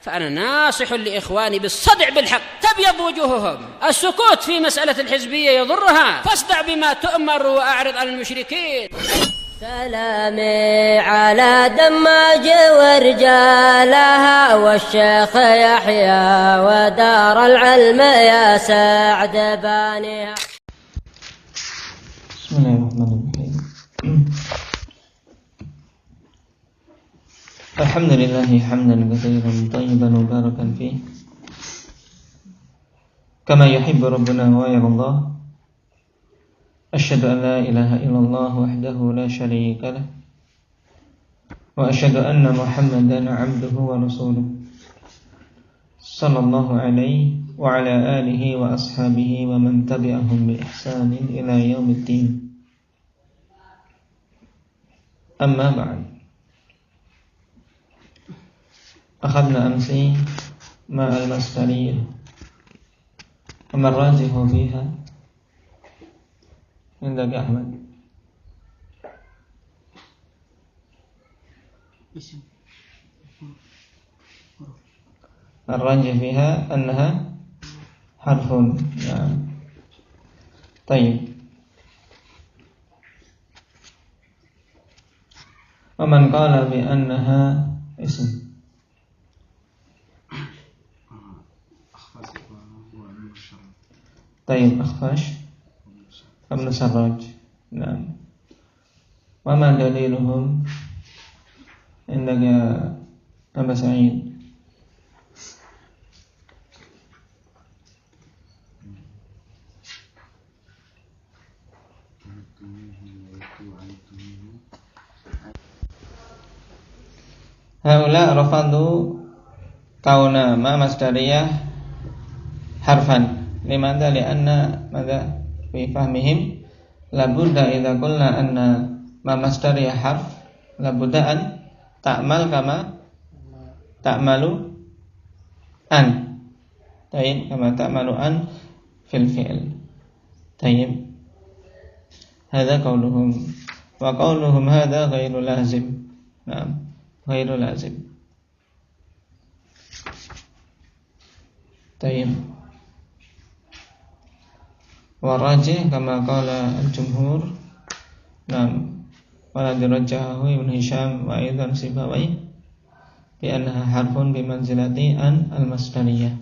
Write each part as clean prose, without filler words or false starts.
فأنا ناصح لإخواني بالصدع بالحق، تبيض وجوههم. السكوت في مسألة الحزبية يضرها، فاصدع بما تؤمر وأعرض عن المشركين. سلامي على دماج ورجالها والشيخ يحيى ودار العلم يا سعد بانيها. بسم الله الرحمن الرحيم. الحمد لله حمدا كثيرا طيبا مباركا فيه كما يحب ربنا ويرضى. أشهد أن لا إله إلا الله وحده لا شريك له وأشهد أن محمدا عبده ورسوله صلى الله عليه وعلى آله وأصحابه ومن تبعهم بإحسان إلى يوم الدين. أما بعد، أخذنا أمس مع المصدرية وما الراجح فيها عندك يا أحمد؟ الراجح فيها أنها حرف. نعم. طيب، ومن قال بأنها اسم؟ طيب، أخفش ابن سراج. نعم. وما دليلهم عندك يا أبا سعيد؟ Haula rafadu kauna ma masdariyah harfan. Limadha li'anna madha fi fahmihim labudda idza qulna anna ma masdariyah harf labudda an ta'mal kama ta'malu an. Tayyib, kama ta'malu an fil fi'l. Tayyib. Hadza qauluhum wa qauluhum hadza ghairu lazim. Naam, ghairu lazim. Tayyib. Warajih kama qala al-jumhur. Naam, wala dirajjahu Ibn Hisham wa aidan Sibawai bi annaha harfun bi manzilati an al-masdariyah.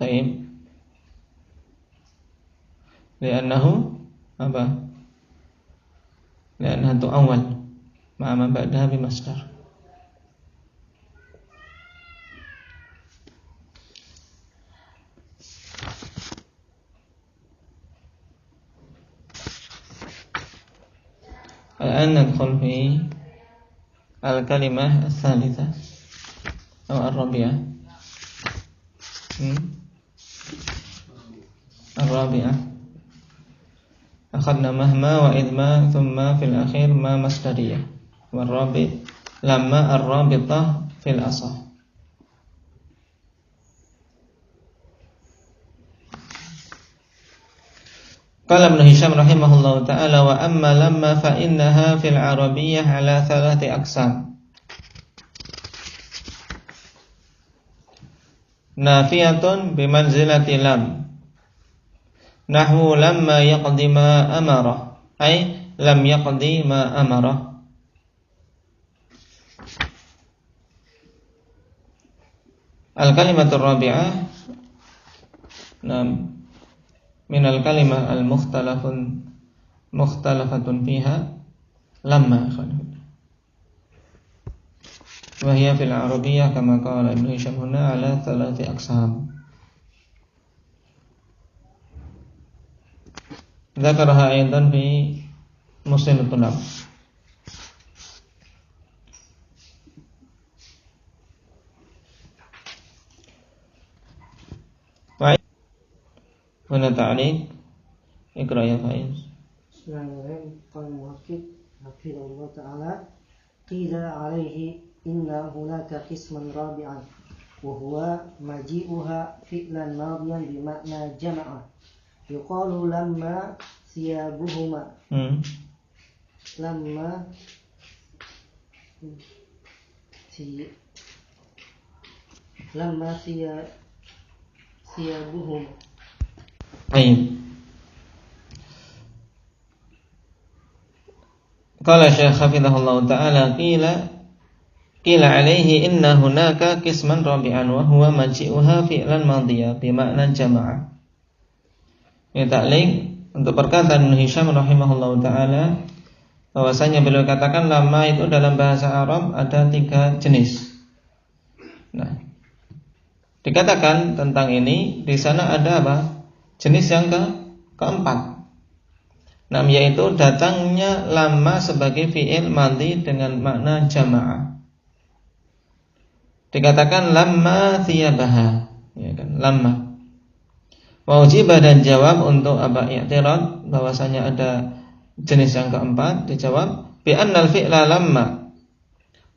Taib, li'annahu apa? Li'annaha tu'awwal ma'a ma ba'daha bi masdar. الآن ندخل في الكلمة الثالثة أو الرابعة. الرابعة أخذنا مهما وإذما ثم في الأخير ما مصدرية، والرابع لما الرابطة في الأصح. Qala Ibn Hisham rahimahullahu ta'ala wa amma lamma fa innaha fil arabiyyah ala thalathi aqsam. Nafiyatun bimanzilati lam. Nahwu lamma yaqdi ma amara, ay lam yaqdi ma amara. Al-kalimatur rabi'ah min al-kalimah al-mukhtalafatun fiha lamma wa hiya fil arabiyyah kama qala Ibn Hisham huna ala thalathi aqsam. Dzakaraha aidan fi Musnad Tulab. Huna ta'liq Iqra ya Faiz. Bismillahirrahmanirrahim. Qala al-muhaqqiq hafizahullah ta'ala qila alayhi inna hunaka qisman rabi'an wa huwa maji'uha fi'lan madiyan bi ma'na jama'a yuqalu lamma thiyabuhuma lamma Lamma siyabuhum. Baik. Qala Syekh hafizahullah ta'ala qila alaihi inna hunaka qisman rabi'an wa huwa maji'uha fi'lan madhiya bima'na jama'a. Ini ta'liq untuk perkataan Ibnu Hisham rahimahullah ta'ala bahwasanya beliau katakan lamma itu dalam bahasa Arab ada 3 jenis. Nah, dikatakan tentang ini di sana ada apa? Jenis yang keempat. Nah, yaitu datangnya lamma sebagai fi'il madhi dengan makna jama'ah. Dikatakan lamma thiyabaha, ya kan, lamma. Wajibah dan jawab untuk apa i'tirad bahwasanya ada jenis yang keempat, dijawab bi annal fi'la lamma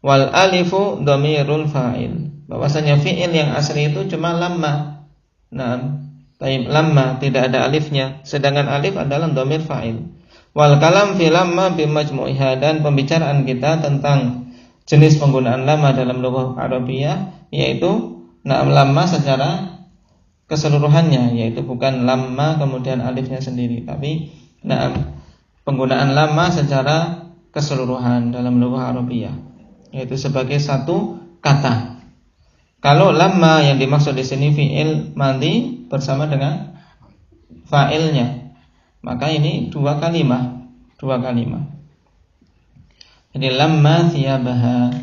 wal alifu dhamirul fa'il. Bahwasanya fi'il yang asli itu cuma lamma. Nah, taib lamma tidak ada alifnya, sedangkan alif adalah dhamir fa'il. Wal kalam fi lamma bi majmu'iha, dan pembicaraan kita tentang jenis penggunaan lamma dalam lughah Arabiyah yaitu lamma secara keseluruhannya, yaitu bukan lamma kemudian alifnya sendiri, tapi penggunaan lamma secara keseluruhan dalam lughah Arabiyah, yaitu sebagai satu kata. Kalau lamma yang dimaksud di sini fi'il madhi bersama dengan fa'ilnya, maka ini dua kalimah. Jadi lamma thiyabaha.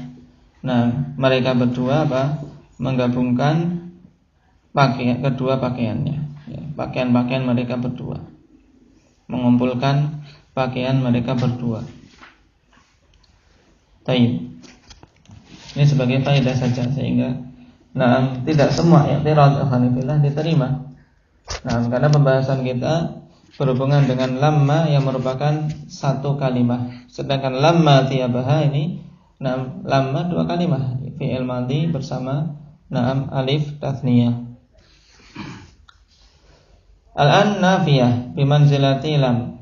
Nah, mereka berdua apa? Menggabungkan kedua pakaiannya. Ya, pakaian-pakaian mereka berdua. Mengumpulkan pakaian mereka berdua. Taib. Ini sebagai faedah saja sehingga tidak semua i'tirad alhamdulillah diterima. Karena pembahasan kita berhubungan dengan lamma yang merupakan satu kalimah, sedangkan lamma thiyabaha ini lamma dua kalimah, fi'il madhi bersama alif tathniyah. Al-an nafiyah bimanzilati lam.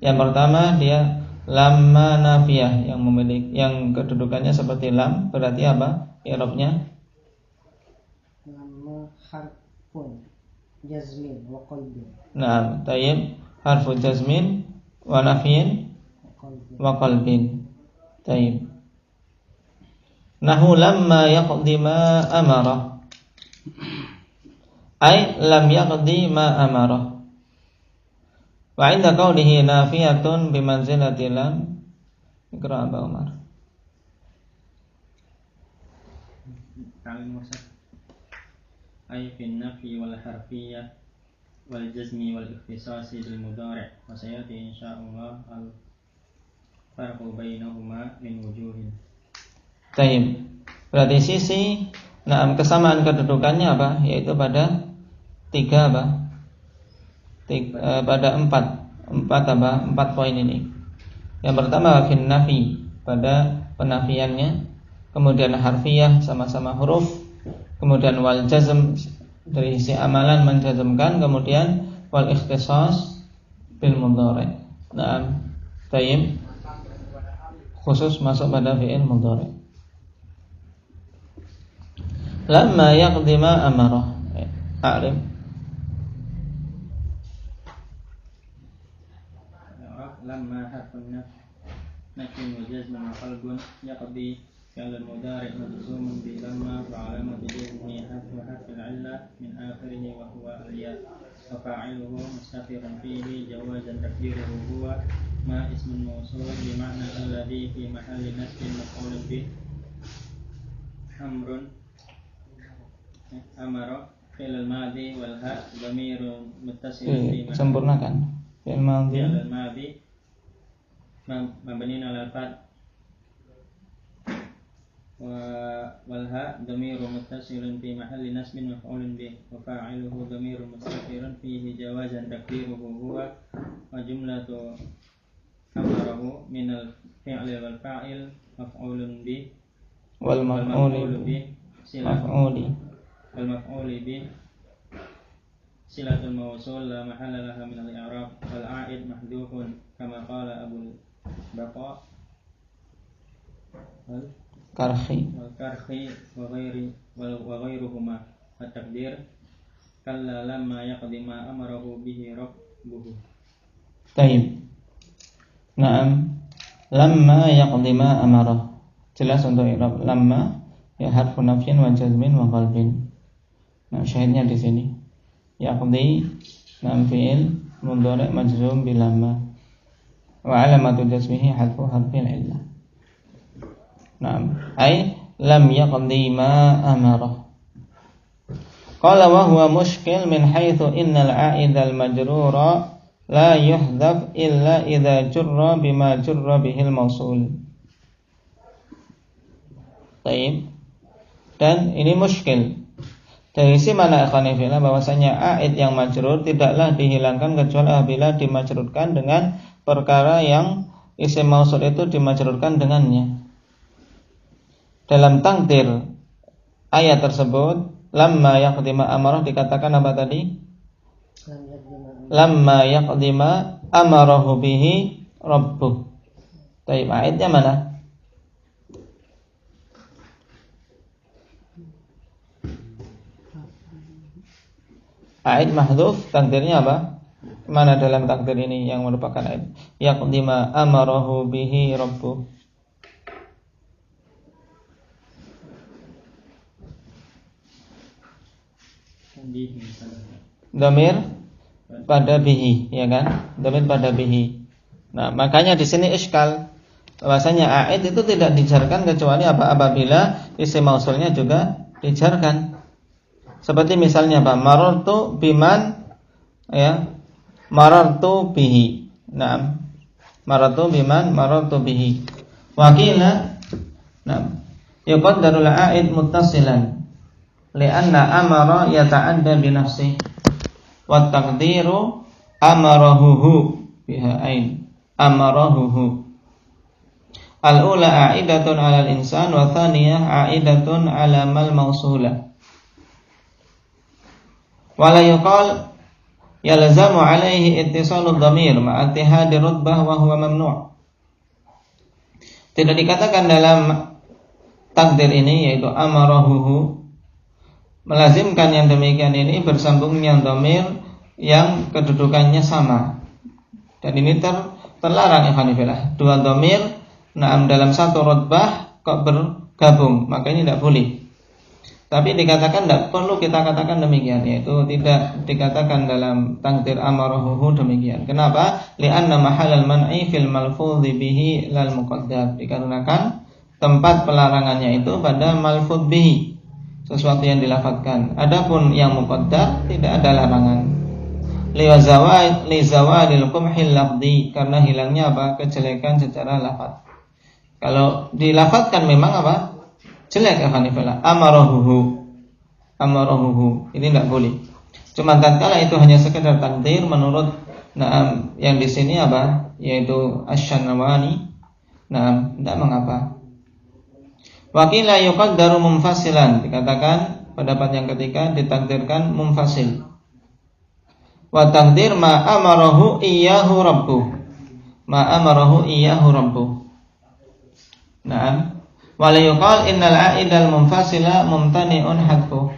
Yang pertama dia lamma nafiyah yang kedudukannya seperti lam, berarti apa? I'rabnya Lamma harfun jazmin wa qalbin. Nah, tayyib harfu jazmin wa nafyin wa qalbin. Tayyib. Nahu lamma yaqdi ma amara. Ay lam yaqdi ma amara. Wa 'inda qawlihi nafiyatun bimanzilati lam. Iqra Abu Umar. Ay fi nafi wal harfiyah wal jazmi wal ikhtisasi bil mudhari' wa sayati insyaallah al farqu bainahuma min wujuhin. Tayyib. Berarti sisi kesamaan kedudukannya apa? Yaitu pada pada empat poin ini. Yang pertama fin nafi, pada penafiannya, kemudian harfiyah sama-sama huruf, kemudian wal jazm dari sisi amalan menjazmkan, kemudian wal ikhtisas bil mudhari'. Tayyib. Khusus masuk pada fi'il mudhari'. Lamma yaqdi ma amara. A'rif. Lamma harfun nafin wa jazmun wa qalbun yaqdi fi'l mudhari' majzumun bi lamma wa 'alamatu jazmihi harful 'illa min akhirih wa huwa al-ya wa fa'iluhu mustaqirun fihi jawazan takdiruhu huwa ma ismun mawsul bi ma'na alladhi fi mahalli nasbin maf'ulun bih amrun amara fi'l al-madhi wal ha dhamirun muttasilun bi sempurnakan fi'il madhi mabniun 'ala al-fath wal ha dhamirun muttasilun fi mahalli nasbin maf'ulun bih wa fa'iluhu dhamirun mustaqirun fihi jawazan takdiruhu huwa wa jumlatu amarahu min al-fi'li wal fa'il maf'ulun bih wal maf'ul bih wal maf'uli bih silatul mawsul la mahalla laha min al-i'rab wal 'a'id mahdhufun kama qala Abu Baqa karhi wa ghairuhuma at-taqdir kalla lamma yaqdi ma amarahu bihi rabbuhu. Taib. Naam. Lamma yaqdi ma amarah. Jelas untuk i'rab lamma ya harfu nafyin wa jazmin wa qalbin. Nah, syahidnya di sini. Yaqdi nam fi'il mudhari' majzum bi lamma. Wa alamatu jazmihi harfu harfil illah. Naam, ay lam yaqdi ma amarah. Qala wa huwa mushkil min haitsu innal 'a'idal majrura la yuhdhaf illa idza jurra bima jurra bihil mausul. Baik. Dan ini muskil. Dari sisi mana ikhwani fillah bahwasanya a'id yang majrur tidaklah dihilangkan kecuali apabila dimajrurkan dengan perkara yang isim mausul itu dimajrurkan dengannya. Dalam takdir ayat tersebut lamma yaqdima amarah dikatakan apa tadi? Lamma yaqdima amarahu bihi rabbuh. Baik, ayatnya mana? Ayat mahdhuf, takdirnya apa? Mana dalam takdir ini yang merupakan ayat? Yaqdima amarahu bihi rabbuh. Dhamir pada bihi, ya kan? Dhamir pada bihi. Nah, makanya di sini iskal bahwasanya a'id itu tidak dijarkan kecuali apabila isim mausulnya juga dijarkan. Seperti misalnya apa? Marartu biman, ya. Marartu bihi. Nah, marartu biman, marartu bihi. Wakila, nah, yuqaddarul a'id muttasilan li'anna amara yata'adda bi nafsihi wa taqdiru amarahu biha ain amarahu. Al-ula a'idatun 'alal insan wa thaniyah a'idatun 'ala mal mausulah. Wala yuqal yalzamu 'alaihi ittisalud dhamir ma'a ittihadi rutbah wa huwa mamnu'. Tidak dikatakan dalam takdir ini yaitu amarahu melazimkan yang demikian ini bersambungnya dhamir yang kedudukannya sama. Dan ini terlarang ikhwan fillah. Dua dhamir dalam satu rutbah kok bergabung, maka ini tidak boleh. Tapi dikatakan tidak perlu kita katakan demikian, yaitu tidak dikatakan dalam takdir amarahu demikian. Kenapa? Li'anna mahallal man'i fil malfudhi bihi lal muqaddar. Dikarenakan tempat pelarangannya itu pada malfudh bihi, sesuatu yang dilafadzkan. Adapun yang muqaddar tidak ada larangan. Li zawalil qumhil lafzi, karena hilangnya apa? Kejelekan secara lafaz. Kalau dilafadzkan memang apa? Jelek akanifala. Amarahu. Ini tidak boleh. Cuma tatkala itu hanya sekedar takdir menurut yang di sini apa? Yaitu Asy-Syanawani. Tidak mengapa. Wakila yuqaddaru munfasilan, dikatakan pendapat yang ketiga ditakdirkan munfasil. Wa takdir ma amarahu iyyahu rabbuh. Ma amarahu iyyahu rabbuh. Naam. Wala yuqal innal a'idal munfasila mumtani'un hadfu.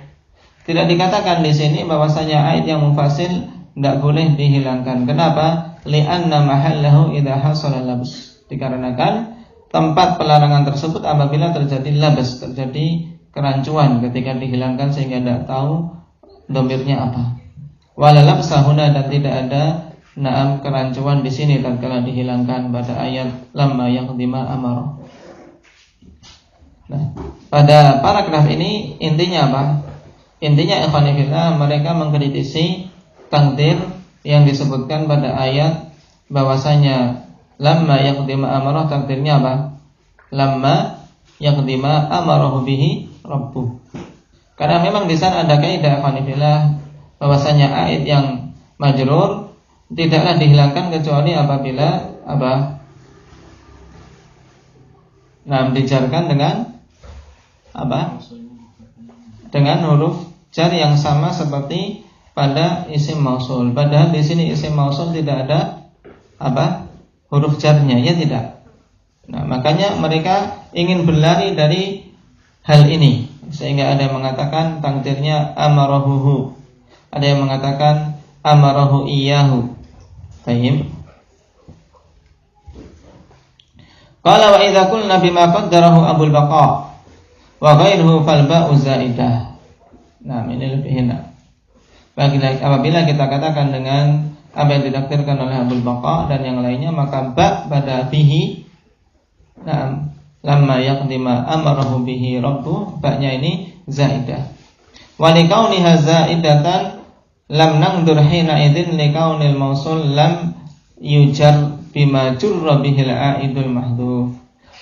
Tidak dikatakan di sini bahwasanya a'id yang munfasil tidak boleh dihilangkan. Kenapa? Li'anna mahallahu idza hasala labs. Dikarenakan tempat pelarangan tersebut apabila terjadi labs, terjadi kerancuan ketika dihilangkan sehingga tidak tahu dhamirnya apa. Wala labsa huna, dan tidak ada kerancuan di sini tatkala dihilangkan pada ayat lamma yaqdima amara. Nah, pada paragraf ini intinya apa? Intinya ikhwan fillah, mereka mengkritisi takdir yang disebutkan pada ayat bahwasanya lamma yaqdima amarah, takdirnya apa? Lamma yaqdima amarahu bihi rabbuh. Karena memang di sana ada kaidah ikhwan fillah bahwasanya ayat yang majrur tidaklah dihilangkan kecuali apabila apa? Dijarkan dengan apa? Dengan huruf jar yang sama seperti pada isim mausul. Padahal di sini isim mausul tidak ada apa? Huruf jarnya, ya tidak. Nah, makanya mereka ingin berlari dari hal ini, sehingga ada yang mengatakan takdirnya amarahuhu, ada yang mengatakan amarahu iyahu. Baik. Qala wa idza qulna bima qaddarahu Abul Baqa wa ghairuhu fal ba'u zaidah. Nah, ini lebih enak. Apabila kita katakan dengan apa yang ditakdirkan oleh Abul Baqa dan yang lainnya, maka ba pada bihi, nah, lamma yaqdima amarahu bihi rabbu, ba-nya ini zaidah. Wa likauniha zaidatan lam nangdur hina idzin likaunil mausul lam yujar bima jurra bihil a'idul mahdhuf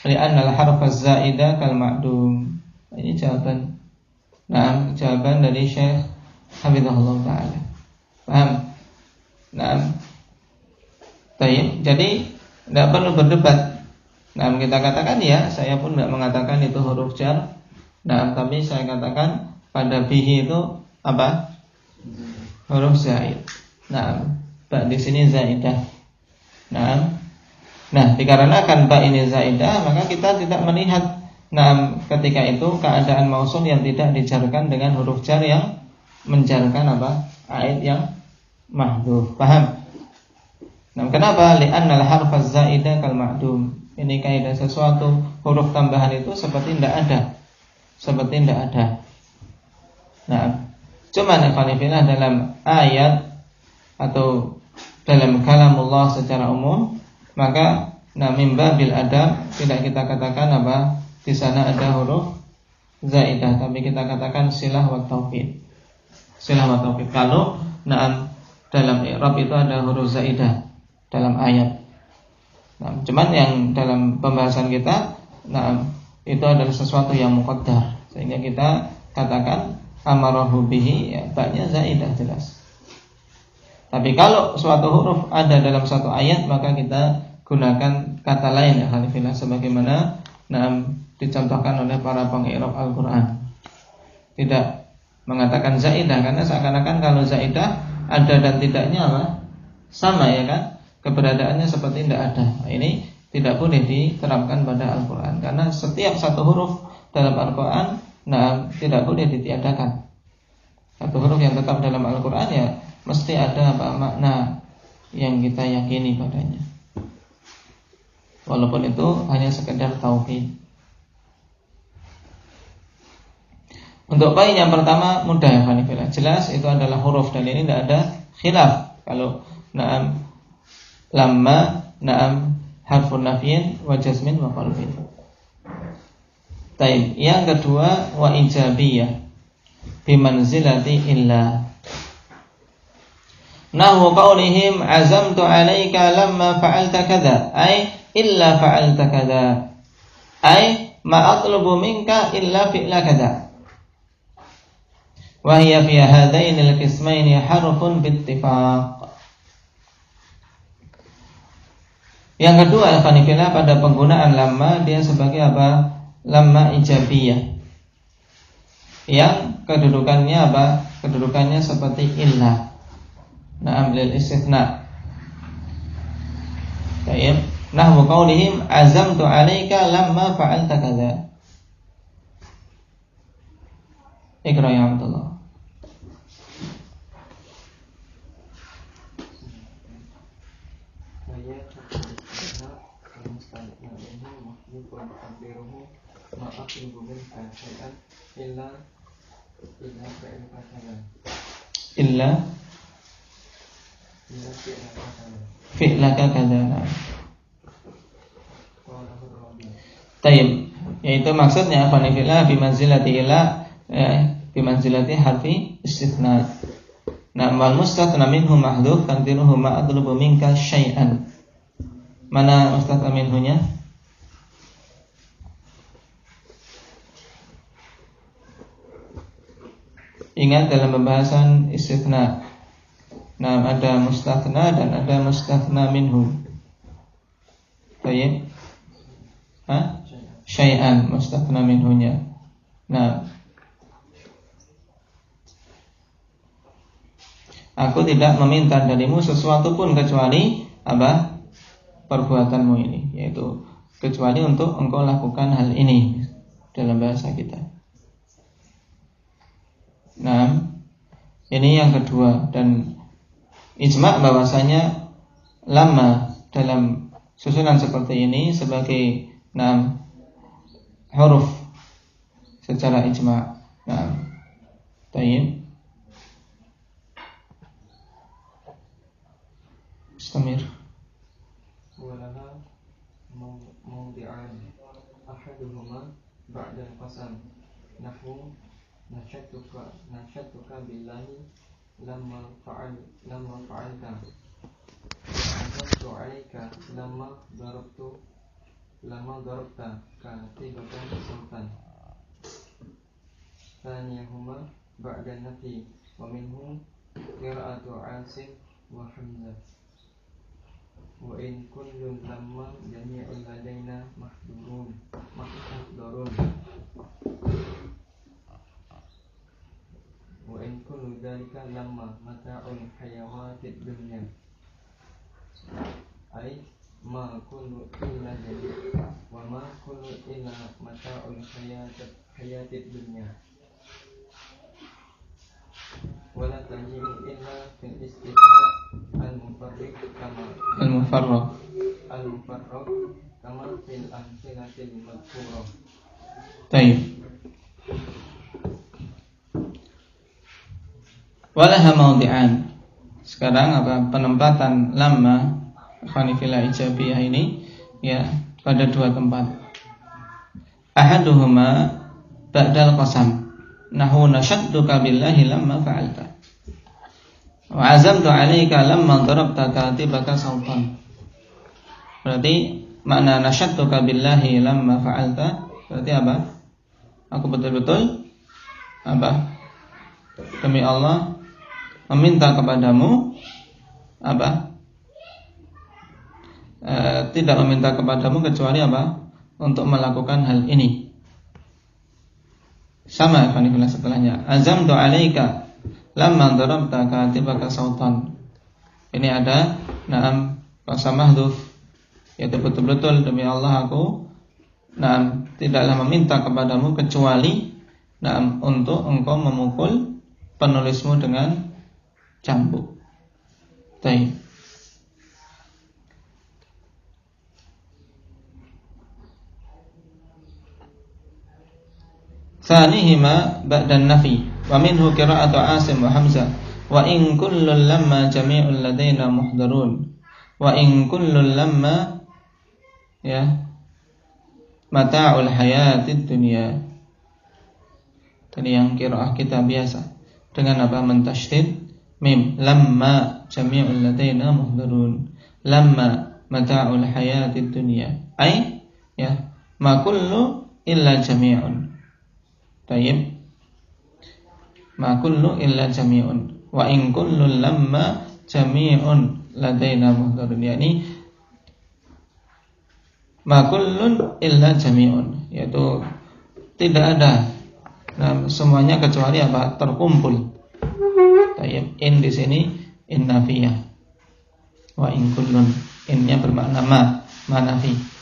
li'anna al-harf az-zaida kal ma'dum. Ini jawaban. Nah, jawaban dari Syekh Hafizahullah taala. Paham? Nah, baik. Jadi tidak perlu berdebat. Nah, kita katakan ya, saya pun tidak mengatakan itu huruf jar. Nah, tapi saya katakan pada bihi itu apa? Huruf zaid. Nah, ba di sini zaidah. Nah, dikarenakan ba ini zaidah, maka kita tidak melihat ketika itu keadaan mausul yang tidak dijarkan dengan huruf jar yang menjarkan apa? Aid yang mahdhuf. Paham? Nah, kenapa? Li'annal harf az-zaidah kal ma'dum. Ini kaidah sesuatu huruf tambahan itu seperti tidak ada. Seperti tidak ada. Nah, cuman ikhwanifillah dalam ayat atau dalam kalamullah secara umum, maka mim babil adab tidak kita katakan apa? Di sana ada huruf zaidah, tapi kita katakan silah wa taufid. Silah wa taufid. Kalau dalam i'rab itu ada huruf zaidah dalam ayat. Nah, cuman yang dalam pembahasan kita, itu adalah sesuatu yang muqaddar, sehingga kita katakan amarahu bihi, ya, ba-nya zaidah jelas. Tapi kalau suatu huruf ada dalam satu ayat, maka kita gunakan kata lain, ya khalifillah, sebagaimana dicontohkan oleh para peng'irab Al-Quran. Tidak mengatakan zaidah, karena seakan-akan kalau zaidah ada dan tidaknya apa? Sama, ya kan? Keberadaannya seperti tidak ada. Nah, ini tidak boleh diterapkan pada Al-Quran, karena setiap satu huruf dalam Al-Quran tidak boleh ditiadakan. Satu huruf yang tetap dalam Al-Quran ya mesti ada makna yang kita yakini padanya, walaupun itu hanya sekedar tauhid. Untuk poin yang pertama mudah ya Hanifillah, jelas itu adalah huruf dan ini tidak ada khilaf. Kalau lamma harfun nafyin wa jazmin wa qalbin. Baik, yang kedua wa ijabiyah bimanzilati illa. Nahu qaulihim azamtu 'alaika lamma fa'alta kadza, ay illa fa'alta kadza, ay ma atlubu minka illa fi'la kadza. Wa hiya fi hadainil qismaini harfun bittifaq. Yang kedua al-Hanifiyah pada penggunaan lamma, dia sebagai apa? Lamma ijabiyah, yang kedudukannya apa? Kedudukannya seperti illa. Ambil istitsna. Baik. Nahwu qaulihim azamtu 'alaika lamma fa'alta kadza. Iqra ya Abdullah. Illa fi'laka kadza. Tayyib, yaitu maksudnya fanifillah bimanzilati ila, bimanzilati harfi istitsna. Nah, wal mustathna minhu mahdhuf tantiruhu ma atlubu minka syai'an. Mana mustathna minhunya? Ingat dalam pembahasan istitsna, ada mustathna dan ada mustathna minhu. Baik. Syai'an mustathna minhunya. Aku tidak meminta darimu sesuatu pun kecuali apa? Perbuatanmu ini, yaitu kecuali untuk engkau lakukan hal ini dalam bahasa kita. Nah, ini yang kedua, dan ijma' bahwasanya lamma dalam susunan seperti ini sebagai huruf secara ijma'. Tayyib. Istamir. Walaha mawdi'an ahaduhuma ba'da al-qasam nahwu nasyatuka billahi lamma fa'alta azamtu 'alaika lamma darabta katibatan sultan. Thaniyahuma ba'da nafi wa minhu qira'atu 'Asim wa Hamzah. Wa in kullun lamma jami'ul ladaina mahdurun. Wa in kullu dhalika lamma mata'ul hayawatid dunya. Ay ma kullu illa jadi wa ma kullu illa mata'ul hayatid dunya. Wala taji'u illa fil istithna al-mufarraq kama fil amsilatil madhkurah. Baik. Walaha mawdi'an. Sekarang penempatan lamma khanifila ijabiyah ini ya pada dua tempat. Ahaduhuma ba'dal qasam. Nahu nasyadduka billahi lamma fa'alta. Wa azamtu 'alaika lamma darabta katibaka sultan. Berarti makna nasyadduka billahi lamma fa'alta berarti apa? Aku betul-betul demi Allah meminta kepadamu tidak meminta kepadamu kecuali untuk melakukan hal ini. Sama kanifillah setelahnya. Azamtu 'alaika lamma darabta katibaka sultan. Ini ada qasam mahdhuf, yaitu betul-betul demi Allah aku tidaklah meminta kepadamu kecuali untuk engkau memukul penulismu dengan cambuk. Baik. Tsanihima ba'dan nafi wa minhu qira'atu Asim wa Hamzah wa in kullun lamma jami'ul ladaina muhdarun wa in kullun lamma mata'ul hayatid dunya. Tadi yang qira'ah kita biasa dengan mentasydid mim lamma jami'ul ladaina muhdarun lamma mata'ul hayatid dunya ay ma kullu illa jami'un. Tayyib. Ma kullu illa jami'un wa in kullu lamma jami'un ladaina muhdarun. Yani ma kullun illa jami'un, yaitu tidak ada semuanya kecuali terkumpul. Tayyib. In di sini in nafiyah. Wa in kullun, innya bermakna ma nafi.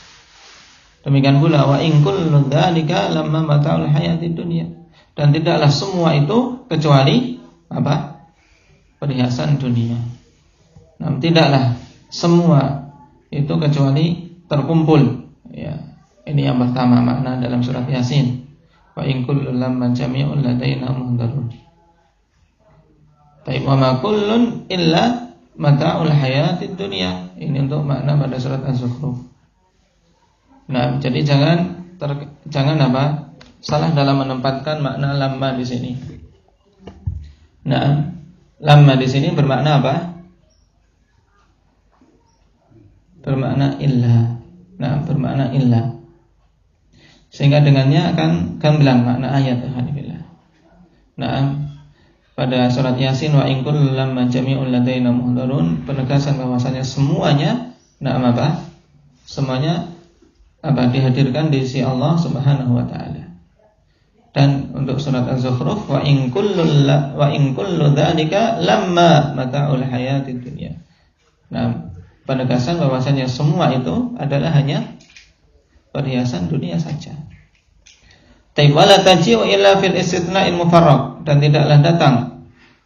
Demikian pula wa in kullu dzalika lamma mata'ul hayatid dunya, dan tidaklah semua itu kecuali perhiasan dunia. Tidaklah semua itu kecuali terkumpul. Ya, ini yang pertama makna dalam surat Yasin. Wa in kullu lamma jami'un ladaina muhdarun. Taib wa ma kullun illa mata'ul hayatid dunya. Ini untuk makna pada surat Az-Zukhruf. Jadi jangan salah dalam menempatkan makna lamma di sini. Lamma di sini bermakna apa? Bermakna illa. Bermakna illa. Sehingga dengannya akan gamblang makna ayat. Pada surat Yasin wa in kullu lamma jami'un ladaina muhdarun, penegasan bahwasanya semuanya semuanya dihadirkan di sisi Allah Subhanahu wa taala. Dan untuk surat Az-Zukhruf wa in kullu dzalika lamma mata'ul hayatid dunya. Penegasan bahwasanya semua itu adalah hanya perhiasan dunia saja. Wala taji'u illa fil istitna'il mufarraq, dan tidaklah datang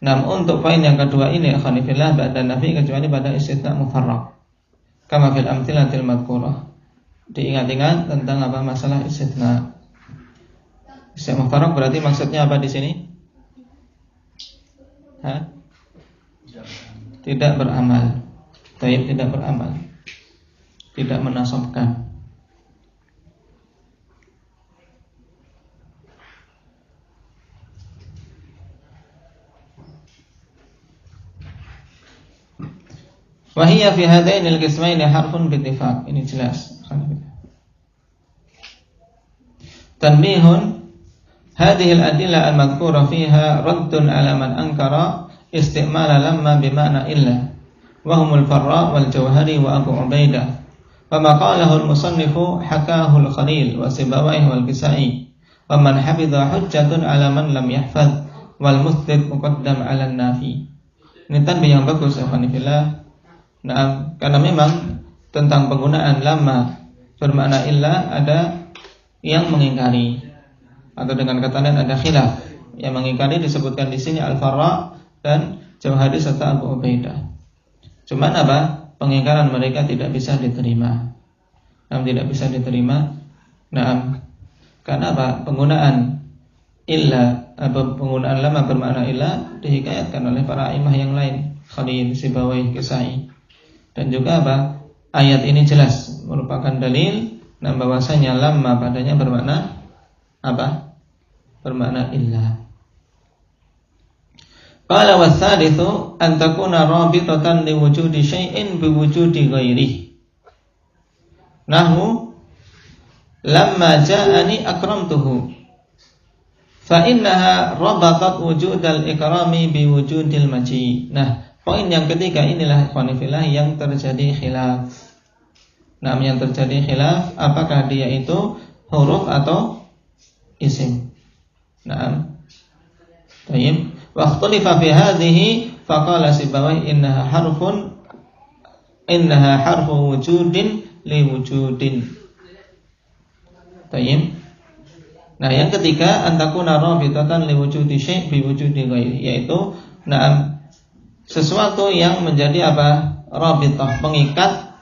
untuk poin yang kedua ini akhwanifillah ba'da nafi kecuali pada istitna' mufarraq. Kama fil amthilatil madhkurah. Diingat-ingat tentang apa masalah istitna'. Istitna' mufarraq berarti maksudnya apa di sini? Tidak beramal. Tidak beramal. Tidak menasabkan. Wahiyya fi hadainil qismaini harfun bittifaq. Ini jelas. Tanbihun, hadhil adillah al-madhkura fiha raddun ala man ankara istimala lamma bima'na illa wa humul farra wal jawhari wa Abu Ubaidah. Wa ma qalahu al-musannifu hakahu al-Khalil wa Sibawayh wal Kisai. Wa man hafidha hujjatun ala man lam yahfadh wal muthbit muqaddam ala an-nafi. Ini tanbih yang bagus ya fillah. Nah, karena memang tentang penggunaan lamma bermakna illa ada yang mengingkari, atau dengan kata lain ada khilaf. Yang mengingkari disebutkan di sini Al-Farra dan Jauhari serta Abu Ubaidah. Cuman apa? Pengingkaran mereka tidak bisa diterima. Tidak bisa diterima. Karena apa? Penggunaan illa atau penggunaan lamma bermakna illa dihikayatkan oleh para imam yang lain, Khalil, Sibawayh, Kisai. Dan juga apa? Ayat ini jelas merupakan dalil bahwasanya lamma padanya bermakna apa? Bermakna illa. Qala was-salitsu an takuna rabitatan li wujudi syai'in bi wujudi ghairihi. Nahu lamma ja'ani akramtuhu. Fa innaha rabatat wujudal ikrami bi wujudil maji. Nah, poin yang ketiga inilah ikhwanifillah yang terjadi khilaf. Yang terjadi khilaf apakah dia itu huruf atau isim. Baik. Wa ikhtalafa fi hadhihi faqala Sibawayh innaha harfu wujudin li wujudin. Baik. Yang ketiga antakuna rabitatan li wujudi syai' bi wujudi ghairi, yaitu sesuatu yang menjadi apa? Rabitah, pengikat.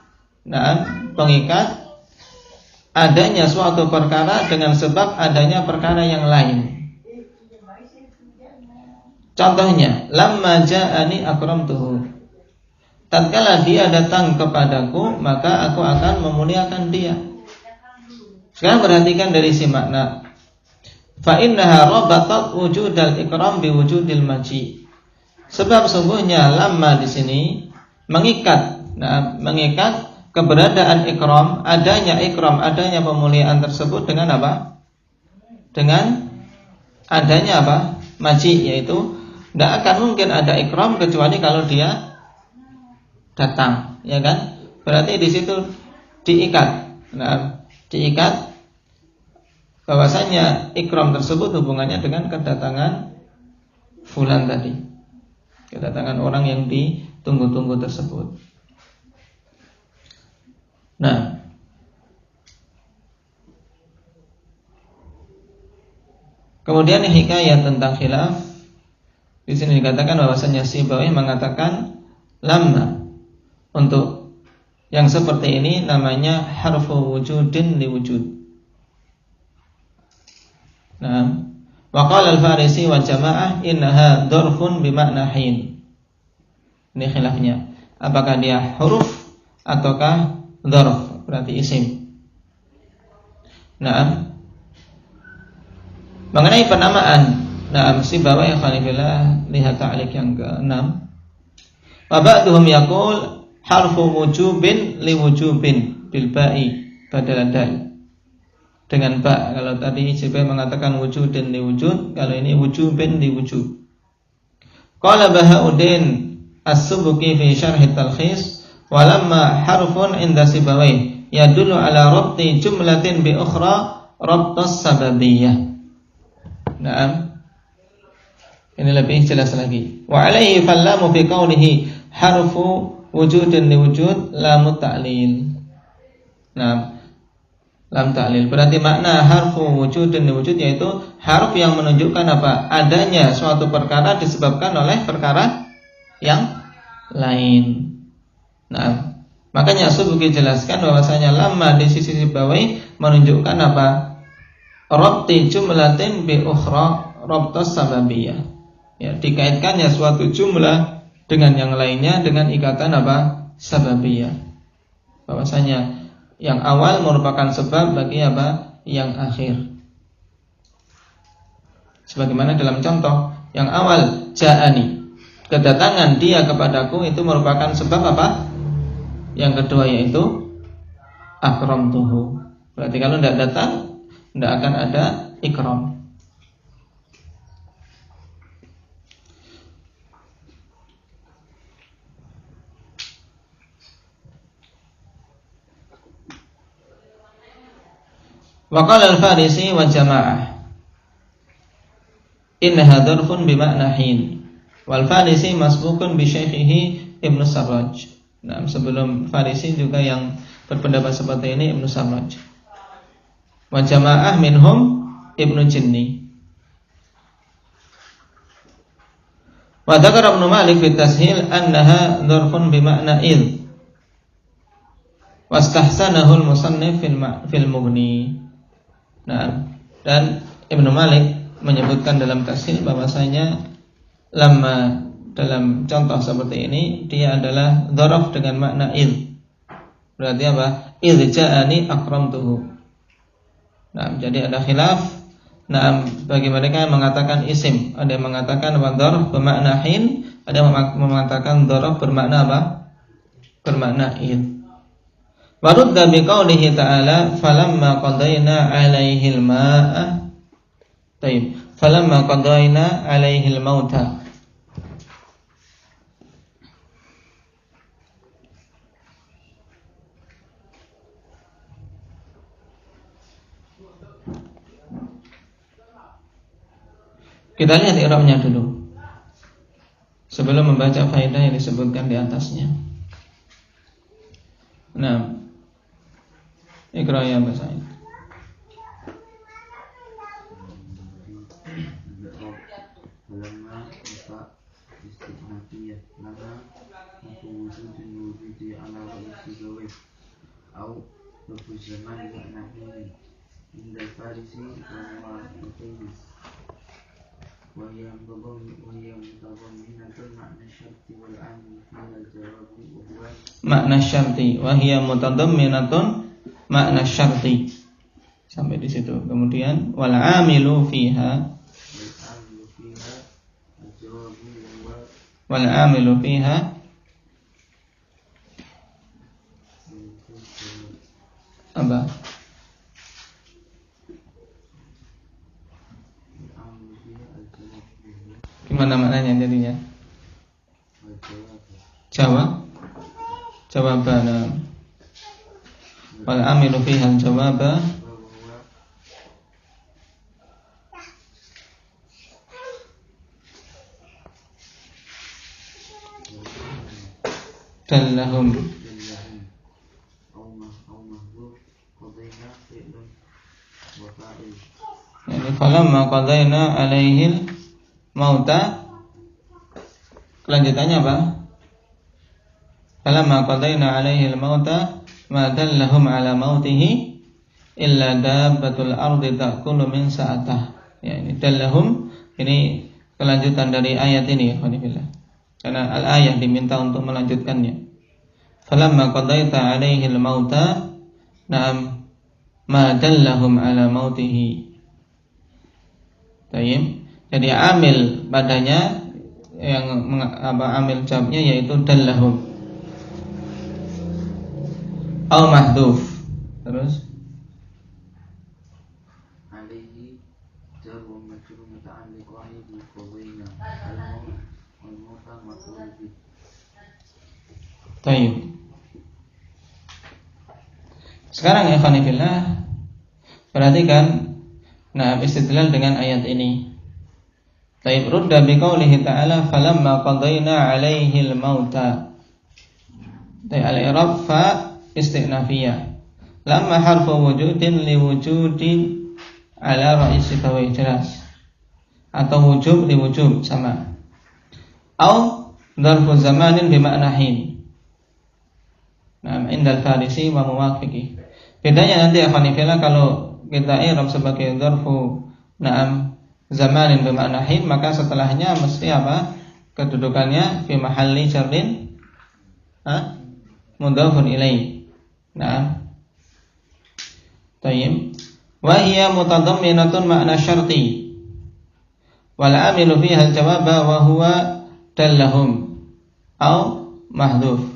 Pengikat adanya suatu perkara dengan sebab adanya perkara yang lain. Contohnya, lamma ja'ani akramtuhu. Tatkala dia datang kepadaku, maka aku akan memuliakan dia. Sekarang perhatikan dari si makna. Fa innaha rabatat wujudal ikram bi wujudil maji. Sebab sungguhnya lamma di sini mengikat keberadaan ikram, adanya pemuliaan tersebut dengan apa? Dengan adanya apa? Maji, yaitu tidak akan mungkin ada ikram kecuali kalau dia datang, ya kan? Berarti di situ diikat. Diikat bahwasanya ikram tersebut hubungannya dengan kedatangan fulan tadi. Kedatangan orang yang ditunggu-tunggu tersebut. Kemudian hikayat tentang khilaf. Di sini dikatakan bahwasanya Sibawayh mengatakan lamma untuk yang seperti ini namanya harfu wujudin li wujud. Wa qala al-Farisi wa jamaah innaha dzarfun bi makna hin. Ini khilafnya. Apakah dia huruf ataukah dzarf, berarti isim. Mengenai penamaan, Sibawayh khanifillah, lihat ta'liq yang ke-6. Wa ba'duhum yaqul harfu wujubin li wujubin bil ba'i badal dal. Dengan ba, kalau tadi Sibawayh mengatakan wujudin li wujud, kalau ini wujubin li wujud. Qala Bahauddin As-Subki fi syarh at-talkhis wa lamma harfun inda Sibawayh yadullu ala rabti jumlatin bi ukhra rabtas sababiyyah. Ini lebih jelas lagi. Wa alaihi fallamu fi qawlihi harfu wujudin li wujud lamut ta'lil. lam ta'lil. Berarti makna harfu wujudin wujud yaitu harf yang menunjukkan apa? Adanya suatu perkara disebabkan oleh perkara yang lain. Nah, makanya Subki jelaskan bahwasanya lamma di sisi Sibawi menunjukkan apa? Rabti jumlatin bi ukhra rabtas sababiyah. Ya, dikaitkannya suatu jumlah dengan yang lainnya dengan ikatan apa? Sababiyah. Bahwasanya yang awal merupakan sebab bagi apa? Yang akhir. Sebagaimana dalam contoh yang awal ja'ani, kedatangan dia kepadaku itu merupakan sebab apa? Yang kedua yaitu akramtuhu. Berarti kalau tidak datang tidak akan ada ikram. Wa qala al-Farisi wa jama'ah innaha dzarfun bi ma'na hin. Wal Farisi masbukun bi syaikhihi Ibnu Sarraj. Nah, sebelum Farisi juga yang berpendapat seperti ini Ibnu Sarraj. Wa jama'ah minhum Ibnu Jinni. Wa dzakara Ibnu Malik fi tashil annaha dzarfun bi ma'na id. Wastahsanahu al-musannif fil Mughni. Nah, dan Ibnu Malik menyebutkan dalam tafsir bahwasanya lamma dalam contoh seperti ini dia adalah dzaraf dengan makna id. Berarti apa? Id ja'ani akramtuhu. Nah, jadi ada khilaf. Nah, bagi mereka yang mengatakan isim, ada yang mengatakan dzaraf bermakna hin, ada yang mengatakan dzaraf bermakna apa? Bermakna id. Warudda biqaulihi ta'ala falamma qadayna 'alaihi al-ma'a. Baik, falamma qadayna 'alaihi al-mauta. Kita lihat i'rabnya dulu sebelum membaca faedah yang disebutkan di atasnya. Nah, Iqra ya Mbak Said. Makna syarti wa hiya mutadamminatun makna syarti. Sampai di situ. Kemudian wal amilu fiha apa? Gimana maknanya jadinya? Jawaban. Wal amilu fiha al-jawaba dallahum. Yani falamma qadayna 'alaihil mauta. Kelanjutannya apa? Falamma qadayna 'alaihil mauta ma dallahum 'ala mautihi illa dabbatul ardi ta'kulu min sa'atah. Ya, ini dallahum, ini kelanjutan dari ayat ini ya, khonifillah. Karena al-ayah diminta untuk melanjutkannya. Falamma qadayta 'alaihil mauta na'am ma dallahum 'ala mautihi. Tayyib. Jadi amil padanya yang amil jawabnya yaitu dallahum. Au mahdhuf. Terus alaihi jawabu majrur muta'alliq bi qadina al-maut maf'ul bi. Baik. Sekarang ya khonifillah, perhatikan istidlal dengan ayat ini. Taib rudda biqaulihi ta'ala falamma qadayna 'alaihil mauta. Taib al-i'rab fa istinafiyah. lamma harfu wujudin li wujudi ala ra'isi bawai jelas, atau wujub li wujub sama, au dzarfu zamanin bi makna hin. Nah, indal Farisi wa muwafiqi. Bedanya nanti afanifila kalau kita i'rab sebagai dzarfu zamanin bi makna hin, maka setelahnya mesti apa? Kedudukannya fi mahalli jarrin mudhafun ilaih. Nah, tayyib. Wa hiya mutadamminatun makna syarti wal amilu fiha al-jawaba wa huwa dallahum au mahdhuf.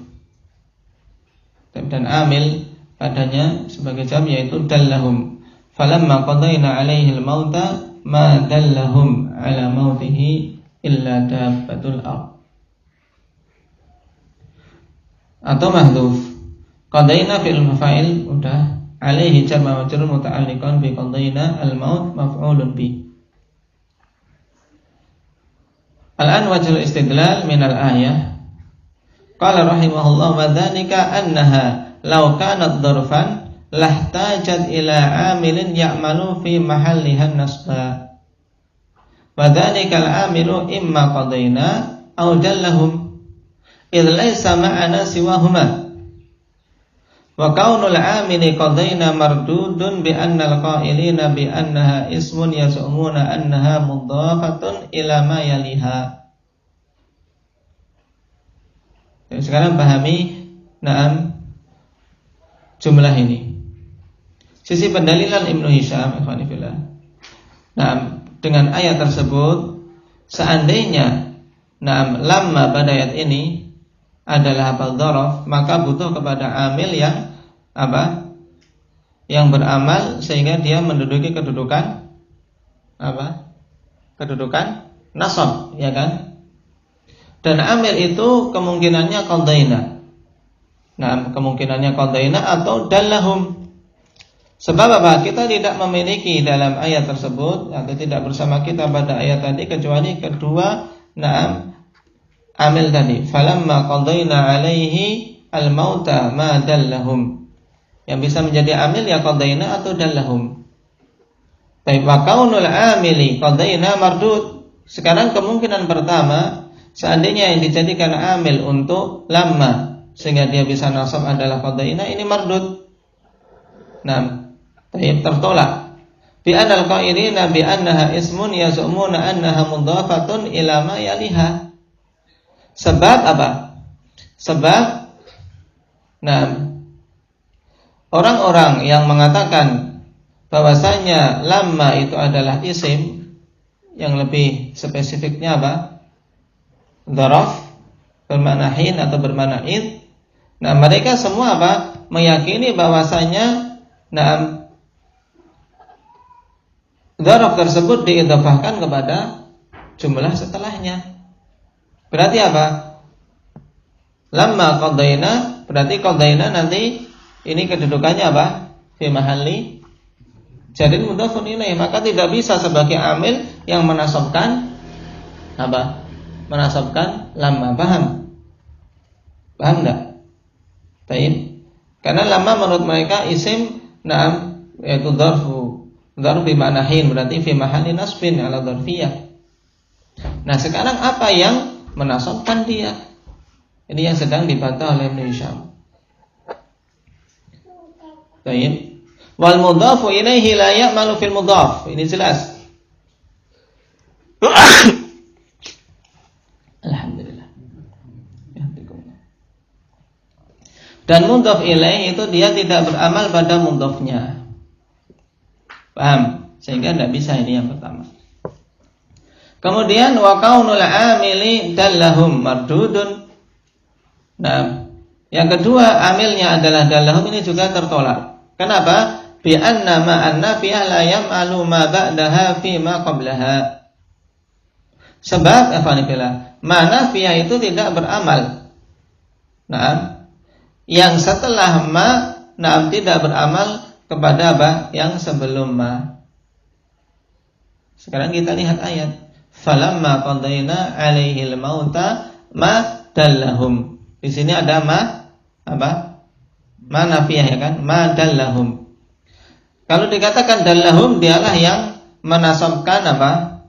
Dan amil padanya sebagai jawab yaitu dallahum. Falamma qadayna alaihi al-mauta ma dallahum ala mautihi illa dabbatul ard. Atau mahdhuf. Qadayna fi'il fa'il udah, alaihi jar majrur muta'alliqan bi qadayna al-maut maf'ulun bi. Al-an wajhul istidlal min al-ayah. Qala rahimahullah wa dzalika annaha law kanat dzarfan lahtajat ila amilin ya'malu fi mahalliha nasba. Wa dzalika al-amilu imma qadayna aw dallahum idh laysa ma'ana siwahuma. Wa kaunul amili qadayna mardudun bi annal qailina bi annaha ismun yaz'umuna annaha mudhafatun ila ma yaliha. Jadi sekarang pahami jumlah ini. Sisi pendalilan Ibnu Hisham ikhwanifillah. Dengan ayat tersebut, seandainya lamma pada ayat ini adalah hafal dzaraf, maka butuh kepada amil yang apa? Yang beramal sehingga dia menduduki kedudukan apa? Kedudukan nasab, ya kan? Dan amil itu kemungkinannya qadaina. Nah, kemungkinannya qadaina atau dallahum. Sebab apa? Kita tidak memiliki dalam ayat tersebut atau tidak bersama kita pada ayat tadi kecuali kedua amil tadi. Falamma qadaina alaihi al-mauta ma dallahum. Yang bisa menjadi amil ya qadaina atau dallahum. Baik, wa kaunul amili qadaina mardud. Sekarang kemungkinan pertama, seandainya yang dijadikan amil untuk lamma sehingga dia bisa nasab adalah qadaina, ini mardud. Nah, tertolak. Bi anal qailina bi annaha ismun yaz'umuna annaha mudhafatun ila ma yaliha. Sebab apa? Sebab orang-orang yang mengatakan bahwasanya lamma itu adalah isim, yang lebih spesifiknya apa? Dzaraf bermakna hin atau bermakna id. Nah, mereka semua apa? Meyakini bahwasanya dzaraf tersebut diidhafahkan kepada jumlah setelahnya. Berarti apa? Lamma qadaina, berarti qadaina nanti ini kedudukannya apa? Fi mahalli jarrin mudhafun ilaih, maka tidak bisa sebagai amil yang menasabkan apa? Menasabkan lamma. Paham enggak? Baik. Karena lamma menurut mereka isim yaitu dzarfu. Dzarf bi ma'na hin, berarti fi mahalli nasbin ala dzarfiyah. Nah, sekarang apa yang menasabkan dia? Ini yang sedang dibantah oleh Ibnu Hisham. Baik. Wal mudhafu ilaihi la ya'malu fil mudhaf. Ini jelas. Alhamdulillah. Dan mudhaf ilaih itu dia tidak beramal pada mudhafnya. Paham? Sehingga tidak bisa, ini yang pertama. Kemudian wa kaunul amili dallahum mardudun. Nah, yang kedua amilnya adalah dallahum, ini juga tertolak. Kenapa? Bi anna ma an-nafiyah la yam'alu ma ba'daha fi ma qablaha. Sebab ma nafiyah itu tidak beramal. Yang setelah ma tidak beramal kepada apa? Yang sebelum ma. Sekarang kita lihat ayat. Falamma qadaina 'alaihil mauta ma dallahum. Di sini ada ma apa? Ma nafiyah ya kan? Ma dallahum. Kalau dikatakan dallahum, dialah yang menasabkan apa?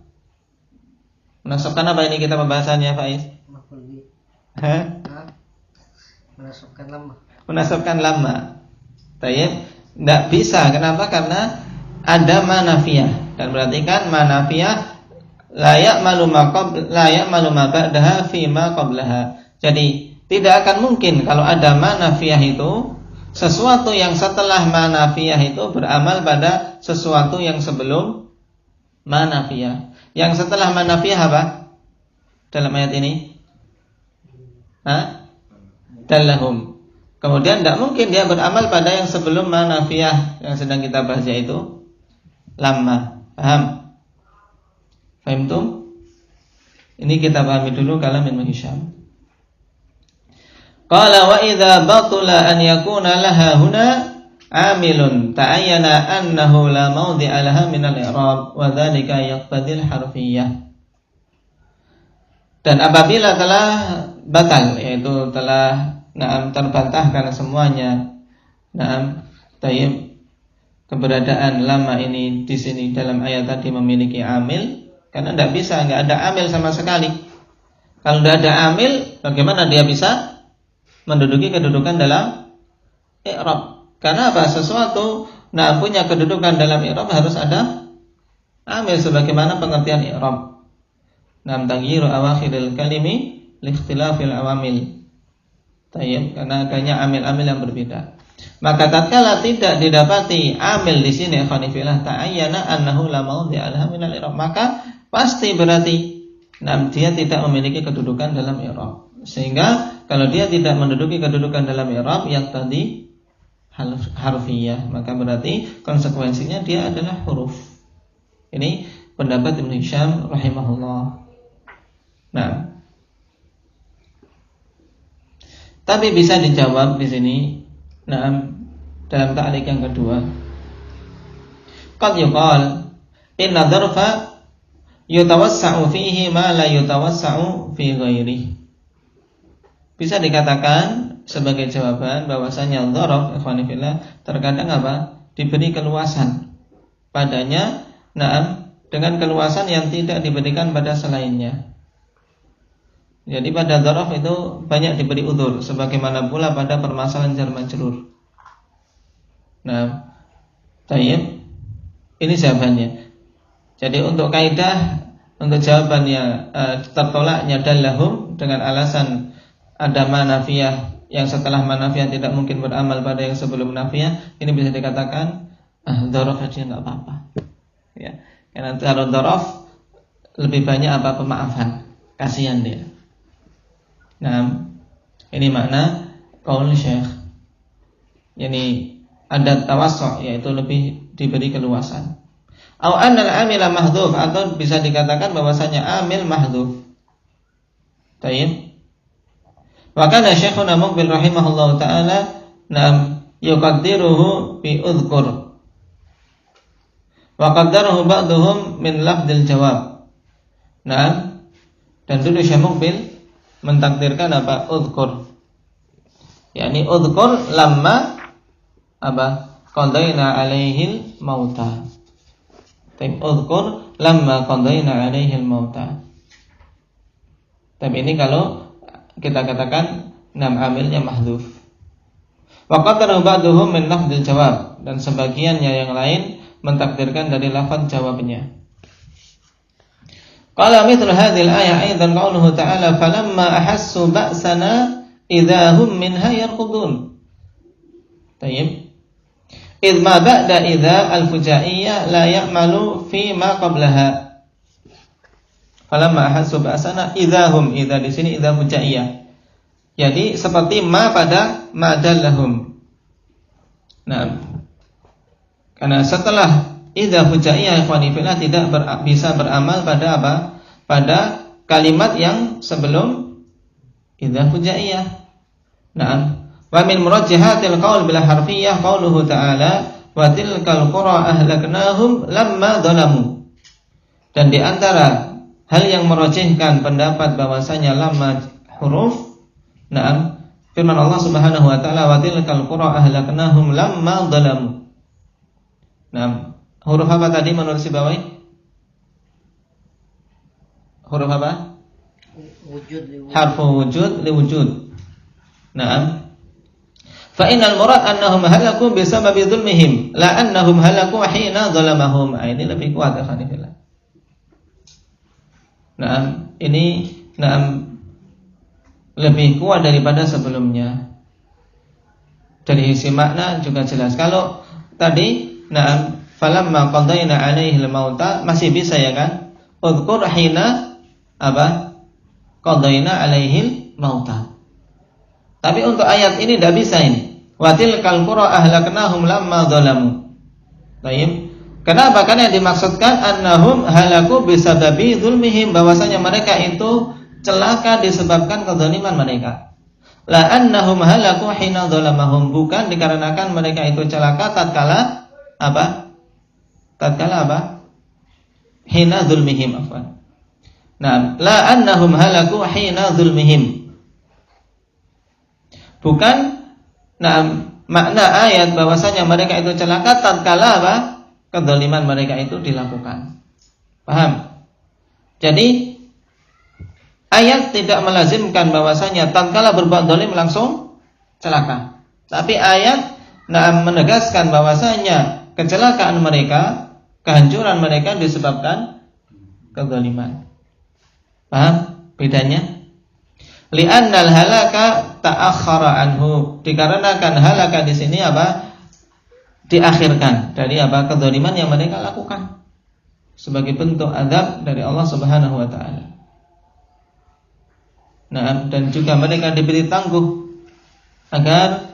Menasabkan apa ini kita pembahasannya, Faiz? Menasabkan lama. Menasabkan lama. Tayyib, tidak bisa. Kenapa? Karena ada ma nafiyah. Dan berarti kan ma nafiyah layak malu ma ba'daha fi ma qablaha. Jadi tidak akan mungkin kalau ada ma nafiyah itu sesuatu yang setelah ma nafiyah itu beramal pada sesuatu yang sebelum ma nafiyah. Yang setelah ma nafiyah apa? Dalam ayat ini? Dallahum. Kemudian tidak mungkin dia beramal pada yang sebelum ma nafiyah yang sedang kita bahas, yaitu lamma. Paham? Fahimtum? Ini kita pahami dulu kalam Ibnu Hisham. Qala wa idza batula an yakuna laha huna amilun ta'ayyana annahu la mawdi'a laha min al-i'rab wa dzalika yaqtadi al-harfiyyah. Dan apabila telah batal, yaitu telah terbantahkan semuanya, tayyib, keberadaan lama ini di sini dalam ayat tadi memiliki amil, karena nggak ada amil sama sekali. Kalau tidak ada amil, bagaimana dia bisa menduduki kedudukan dalam i'rab? Karena apa? Sesuatu punya kedudukan dalam i'rab harus ada amil, sebagaimana pengertian i'rab. Taghyiru awakhiril kalimi li ikhtilafil awamil. Tayyib, karena adanya amil-amil yang berbeda. Maka tatkala tidak didapati amil di sini, khanifillah, ta'ayyana annahu la mawdi'a laha min al-i'rab, maka pasti berarti dia tidak memiliki kedudukan dalam i'rab. Sehingga kalau dia tidak menduduki kedudukan dalam i'rab yang tadi harfiyah, maka berarti konsekuensinya dia adalah huruf. Ini pendapat Ibnu Hisham rahimahullah. Tapi bisa dijawab di sini, dalam ta'liq yang kedua. Qad yuqal inna dzarfa yutawassa'u fihi ma la yutawassa'u fi ghairihi. Bisa dikatakan sebagai jawaban bahwasanya dzarf, ikhwani fillah, terkadang apa? Diberi keluasan padanya, dengan keluasan yang tidak diberikan pada selainnya. Jadi pada dzarf itu banyak diberi udzur, sebagaimana pula pada permasalahan jar majrur. Tayyib, ini jawabannya. Jadi untuk kaidah, untuk jawabannya tertolaknya dallahum dengan alasan ada ma nafiyah yang setelah ma nafiyah tidak mungkin beramal pada yang sebelum nafiyah, ini bisa dikatakan dzarf aja enggak apa-apa. Ya. Karena kalau dzarf lebih banyak apa? Pemaafan, kasihan dia. Ini makna qaul Syekh. Yani ada tawassu', yaitu lebih diberi keluasan. Au annal amila mahdhuf, atau bisa dikatakan bahwasanya amil mahdhuf. Tayyib. Wa kana Syekhuna Muqbil rahimahullahu taala yuqaddiruhu bi udhkur. Wa qaddarahu ba'dhum min lafdzil jawab. Dan dulu Syekh Muqbil mentakdirkan apa? Udhkur. Yani udhkur lamma apa? Qadaina alaihil mauta. Udhkur lamma qadaina alaihil mauta. Tapi ini kalau kita katakan amilnya mahdhuf. Wa qaddara ba'dhum min lafdzil jawab, dan sebagiannya yang lain mentakdirkan dari lafaz jawabnya. Qala mithlu hadhil ayah aidan qauluhu ta'ala falamma ahassu ba'sana idza hum minha yarqudun. Tayyib. Idh ma ba'da idza al-fujaiyah la ya'malu fi ma qablaha. Falamma ahassu ba'sana idza hum, idza di sini idza fujaiyah. Jadi seperti ma pada ma dallahum. Karena setelah idza fujaiyah, ikhwani fillah, tidak bisa beramal pada apa? Pada kalimat yang sebelum idza fujaiyah. Wa min murajjihatil qaul bil harfiyyah qauluhu ta'ala wa tilkal qura ahlaknahum lamma dzalamu. Dan di antara hal yang merajihkan pendapat bahwasanya lamma huruf, firman Allah Subhanahu wa taala, wa tilkal qura ahlaknahum lamma dzalamu. Nah, huruf apa tadi menurut Sibawi? Huruf apa? Harfu wujud li wujud. Naam. Fa innal murad annahum halaku bisababi dzulmihim, la annahum halaku hina dzalamahum. Ini lebih kuat ya khanifillah. Naam, ini lebih kuat daripada sebelumnya. Dari sisi makna juga jelas. Kalau tadi falamma qadayna 'alaihi al-mauta masih bisa ya kan? Udhkur hina apa? Qadayna 'alaihi al-mauta. Tapi untuk ayat ini tidak bisa ini. Wa tilkal qura ahlaknahum lamma dzalamu. Baik. Kenapa? Karena yang dimaksudkan annahum halaku bisababi dzulmihim, bahwasanya mereka itu celaka disebabkan kezaliman mereka. La annahum halaku hina dzalamahum, bukan dikarenakan mereka itu celaka tatkala apa? Tatkala apa? Hina dzulmihim, afwan. Nah, la annahum halaku hina dzulmihim. Bukan makna ayat bahwasanya mereka itu celaka tatkala apa? Kezaliman mereka itu dilakukan. Paham? Jadi ayat tidak melazimkan bahwasanya tatkala berbuat zalim langsung celaka. Tapi ayat menegaskan bahwasanya kecelakaan mereka, kehancuran mereka disebabkan kezaliman. Paham bedanya? Li'annal halaka ta'akhkhara anhu. Dikarenakan halaka di sini apa? Diakhirkan dari apa? Kezaliman yang mereka lakukan sebagai bentuk azab dari Allah Subhanahu wa taala. Dan juga mereka diberi tangguh agar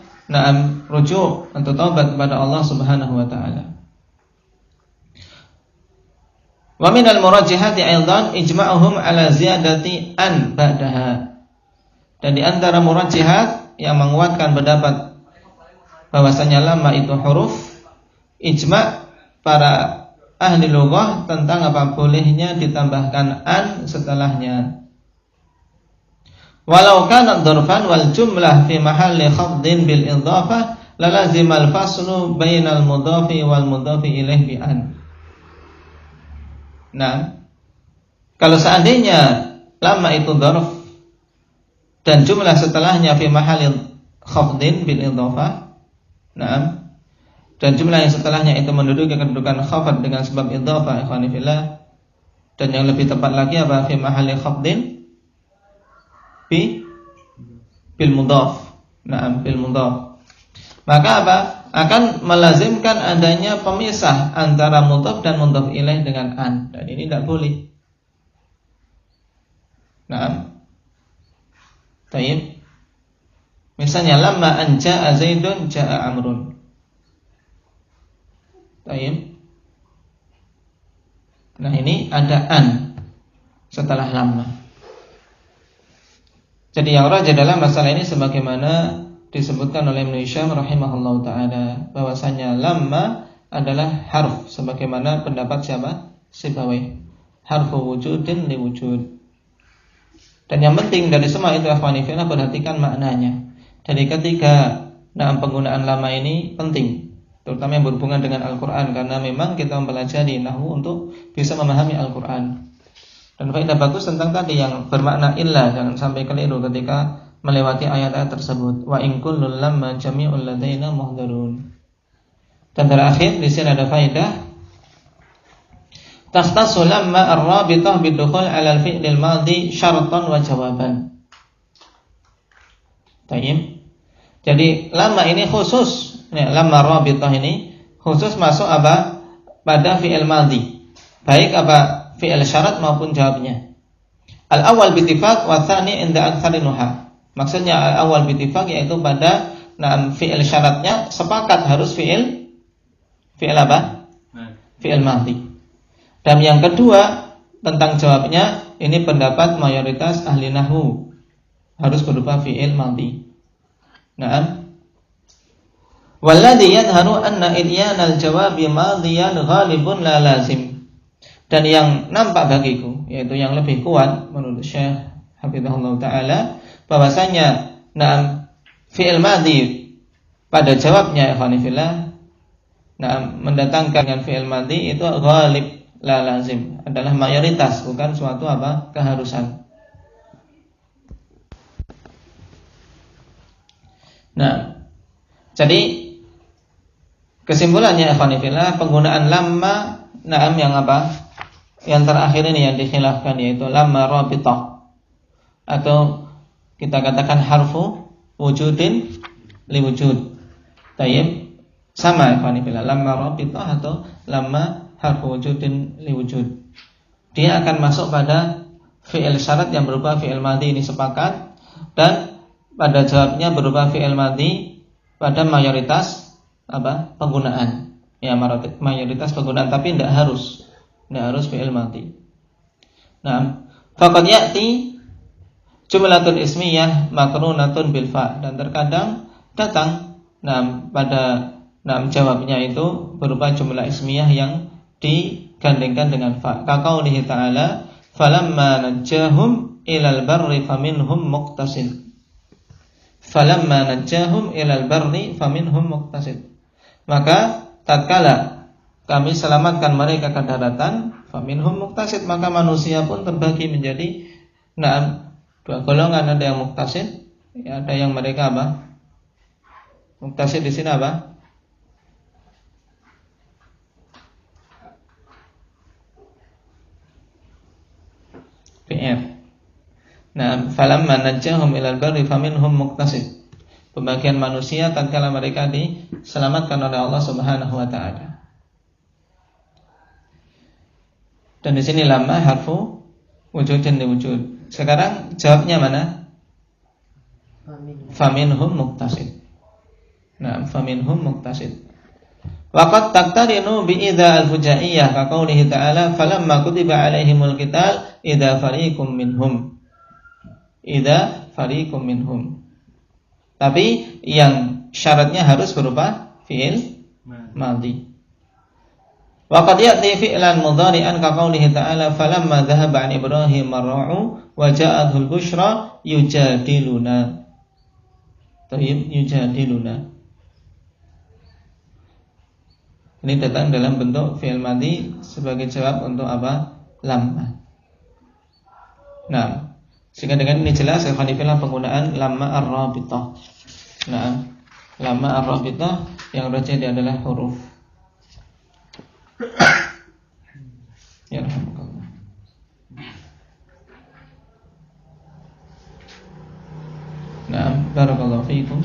rujuk atau taubat kepada Allah Subhanahu wa taala. Wa minal murajjihati aidan ijma'uhum ala ziyadati an ba'daha. Dan di antara murajjihat yang menguatkan pendapat bahwasanya lamma itu huruf, ijma' para ahli lughah tentang apa bolehnya ditambahkan an setelahnya. Walau kana dzarfan wal jumlah fi mahalli khafdin bil idhafah lalazimal faslu bainal mudhafi wal mudhafi ilaih bi an. Nah, kalau seandainya lamma itu dzarf dan jumlah setelahnya fi mahalli khafdin bil idhafah, dan jumlah yang setelahnya itu menduduki kedudukan khafad dengan sebab idhafah, ikhwani fillah, dan yang lebih tepat lagi apa? Fi mahalli khafdin bil mudhaf. Bil mudhaf. Maka apa? Akan melazimkan adanya pemisah antara mudhaf dan mudhaf ilaih dengan an. Dan ini tidak boleh. Baik. Misalnya lamma an jaa Zaidun jaa Amrun. Baik. Nah, ini ada an setelah lamma. Jadi yang rajih dalam masalah ini sebagaimana disebutkan oleh Ibnu Hisham rahimahullahu taala bahwasanya lamma adalah harf sebagaimana pendapat siapa? Sibawi. Harfu wujudin li wujud. Dan yang penting dari semua itu akhwani fillah perhatikan maknanya. Jadi ketika penggunaan lamma ini penting, terutama yang berhubungan dengan Al-Qur'an, karena memang kita mempelajari nahwu untuk bisa memahami Al-Qur'an. Dan faedah bagus tentang tadi yang bermakna illa, jangan sampai keliru ketika melewati ayat-ayat tersebut. Wa in kullul lamma jami'ul ladaina muhdharun. Dan terakhir di sini ada faedah takhtassu lamma ar-rabithah bidukhul 'ala al-fi'l al-madhi syartan wa jawaban. Tayyib. Jadi lamma ini khusus, lamma rabithah ini khusus masuk apa? Pada fi'il madhi. Baik apa? Fi'il syarat maupun jawabnya. Al-awwal bitifaq wa tsani inda aktsari nuha. Maksudnya al-awwal bitifaq yaitu pada fi'il syaratnya sepakat harus fi'il apa? Fi'il madhi. Dan yang kedua tentang jawabnya ini pendapat mayoritas ahli nahwu harus berupa fi'il madhi. Walladhi yadharu anna idyanal jawabi madhiyan ghalibun la lazim. Dan yang nampak bagiku, yaitu yang lebih kuat menurut Syekh Hafizahullah Ta'ala, bahwasanya fi'il madhi pada jawabnya ikhwani fillah, mendatangkan dengan fi'il madhi itu ghalib la lazim, adalah mayoritas, bukan suatu keharusan. Jadi kesimpulannya ikhwani fillah, penggunaan lamma yang terakhir ini yang dikhilafkan, yaitu lamma rabithah, atau kita katakan harfu wujudin liwujud. Tayyib, sama ikhwani fillah, lamma rabithah atau lamma harfu wujudin liwujud. Dia akan masuk pada fi'il syarat yang berupa fi'il madhi, ini sepakat, dan pada jawabnya berupa fi'il madhi pada mayoritas penggunaan. Ya, mayoritas penggunaan, tapi tidak harus fi'il madhi. Faqad ya'ti jumlatun ismiyah makrunatun bil fa, dan terkadang datang pada jawabnya itu berupa jumlah ismiyah yang digandengkan dengan fa. Kaqaulihi ta'ala, falamma najjahum ilal barri faminhum muqtasid. Falamma najjahum ilal barri faminhum muqtasid. Maka tatkala kami selamatkan mereka ke daratan, faminhum muqtasid, maka manusia pun terbagi menjadi dua golongan, ada yang muqtasid, ada yang mereka muqtasid di sini PR. Falamma najjahum ilal barri faminhum muqtasid. Pembagian manusia tatkala mereka diselamatkan oleh Allah Subhanahu wa taala. Dan di sini lamma harfu wujudin liwujud. Sekarang jawabnya mana? Faminhum muqtasid. Faminhum muqtasid. Waqad taqtarinu bi idza al-fujaiyah ka qoulihi ta'ala falamma kutiba 'alaihimul qital idza fariqum minhum. Idza fariqum minhum. Tapi yang syaratnya harus berupa fi'il madhi. Wa qad ya'ti fi'lan mudhari'an ka qoulihi ta'ala falamma dhahaba 'an Ibrahim ar-ra'u wa ja'athul busyra yujadiluna. Tayyib, yujadiluna. Ini datang dalam bentuk fi'il madhi sebagai jawab untuk lamma. Sehingga dengan ini jelas ikhwanifillah penggunaan lamma ar-rabithah. Lamma ar-rabithah yang rajih dia adalah huruf. Ya alhamdulillah. Barakallahu fiikum.